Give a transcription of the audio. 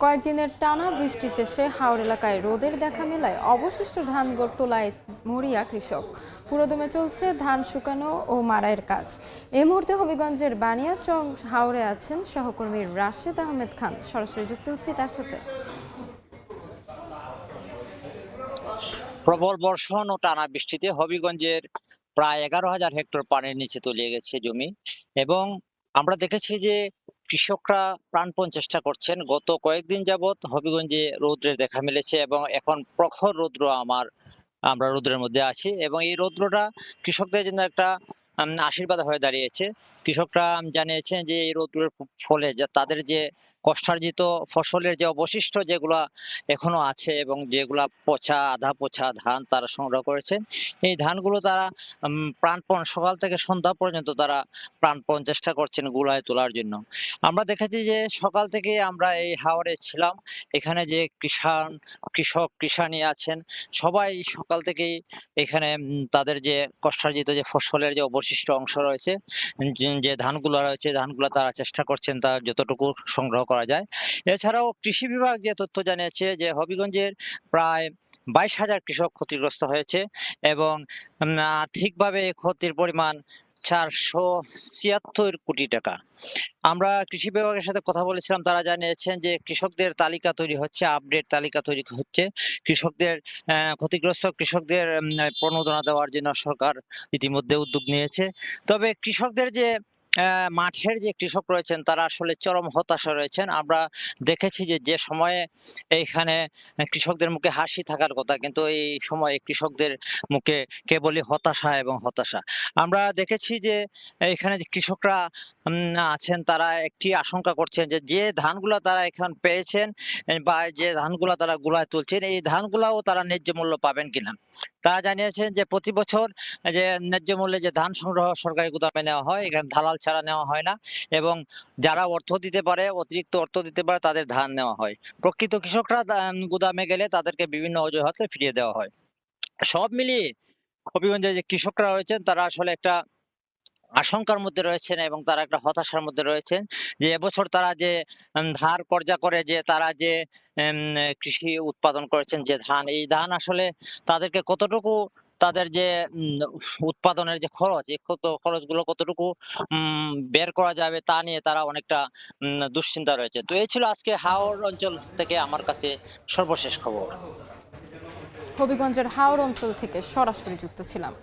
কয়েকদিনের টানা বৃষ্টি শেষে হাওর এলাকায় রোদের দেখা মেলায় অবশিষ্ট ধান তোলায় মরিয়া কৃষক। পুরোদমে চলছে ধান শুকানো ও মাড়াইয়ের কাজ। এই মুহূর্তে হবিগঞ্জের বানিয়াচং হাওরে আছেন সহকর্মী রাশেদ আহমেদ খান। সরাসরি যুক্ত হচ্ছি তার সাথে। প্রবল বর্ষণ ও টানা বৃষ্টিতে হবিগঞ্জের প্রায় 11,000 হেক্টর পানির নিচে তলিয়ে গেছে জমি। এবং আমরা দেখেছি যে কৃষকরা প্রাণপণ চেষ্টা করছেন। গত কয়েকদিন যাবৎ হবিগঞ্জে রৌদ্রের দেখা মিলেছে এবং এখন প্রখর রৌদ্র আমরা রৌদ্রের মধ্যে আছি এবং এই রৌদ্রটা কৃষকদের জন্য একটা আশীর্বাদ হয়ে দাঁড়িয়েছে। কৃষকরা জানিয়েছেন যে এই রৌদ্রের ফলে তাদের যে কষ্টার্জিত ফসলের যে অবশিষ্ট যেগুলা এখনো আছে এবং যেগুলা পচা আধা পচা ধান তারা সংগ্রহ করেছেন, এই ধানগুলো তারা প্রাণপণ সকাল থেকে সন্ধ্যা পর্যন্ত তারা প্রাণপণ চেষ্টা করছেন গুলায় তোলার জন্য। আমরা দেখেছি যে সকাল থেকে আমরা এই হাওরে ছিলাম। এখানে যে কৃষক কৃষানি আছেন সবাই সকাল থেকেই এখানে তাদের যে কষ্টার্জিত যে ফসলের যে অবশিষ্ট অংশ রয়েছে, যে ধানগুলো রয়েছে ধানগুলো তারা চেষ্টা করছেন তার যতটুকু সংগ্রহ করা যায়। এছাড়াও কৃষি বিভাগ যে তথ্য জানিয়েছে যে হবিগঞ্জের প্রায় 22,000 কৃষক ক্ষতিগ্রস্ত হয়েছে এবং আর্থিকভাবে ক্ষতির পরিমাণ 476 কোটি টাকা। আমরা কৃষি বিভাগের সাথে কথা বলেছিলাম, তারা জানিয়েছেন যে কৃষকদের তালিকা তৈরি হচ্ছে, আপডেট তালিকা তৈরি হচ্ছে। কৃষকদের ক্ষতিগ্রস্ত কৃষকদের প্রণোদনা দেওয়ার জন্য সরকার ইতিমধ্যে উদ্যোগ নিয়েছে। তবে কৃষকদের যে মাঠের যে কৃষক রয়েছেন তারা আসলে চরম হতাশা রয়েছেন। আমরা দেখেছি যে যে সময়ে এইখানে কৃষকদের মুখে হাসি থাকার কথা, কিন্তু এই সময়ে কৃষকদের মুখে কেবলই হতাশা এবং হতাশা। আমরা দেখেছি যে এখানে যে কৃষকরা আছেন তারা একটি আশঙ্কা করছেন যে যে ধানগুলা তারা এখন পেয়েছেন বা যে ধানগুলা তারা গুলায় তুলছেন এই ধানগুলাও তারা ন্যায্য মূল্য পাবেন কিনা। তারা জানিয়েছেন যে প্রতি বছর যে ন্যায্য মূল্যে যে ধান সংগ্রহ সরকারি গুদামে নেওয়া হয়, এখানে দালাল ছাড়া নেওয়া হয় না এবং যারা অর্থ দিতে পারে অতিরিক্ত অর্থ দিতে পারে তাদের ধান নেওয়া হয়। প্রকৃত কৃষকরা গুদামে গেলে তাদেরকে বিভিন্ন অজুহাতে ফিরিয়ে দেওয়া হয়। সব মিলিয়ে হবিগঞ্জে যে কৃষকরা রয়েছেন তারা আসলে একটা আশঙ্কার মধ্যে রয়েছেন এবং তারা একটা হতাশার মধ্যে রয়েছেন যে এবছর তারা যে ধার কর্জা করে যে তারা যে কৃষি উৎপাদন করেছেন যে ধান, এই ধান আসলে তাদেরকে কতটুকু তাদের যে উৎপাদনের যে খরচ এই খরচগুলো কতটুকু বের করা যাবে তা নিয়ে তারা অনেকটা দুশ্চিন্তা রয়েছে। তো এই ছিল আজকে হাওর অঞ্চল থেকে আমার কাছে সর্বশেষ খবর। হবিগঞ্জের হাওর অঞ্চল থেকে সরাসরি যুক্ত ছিলাম।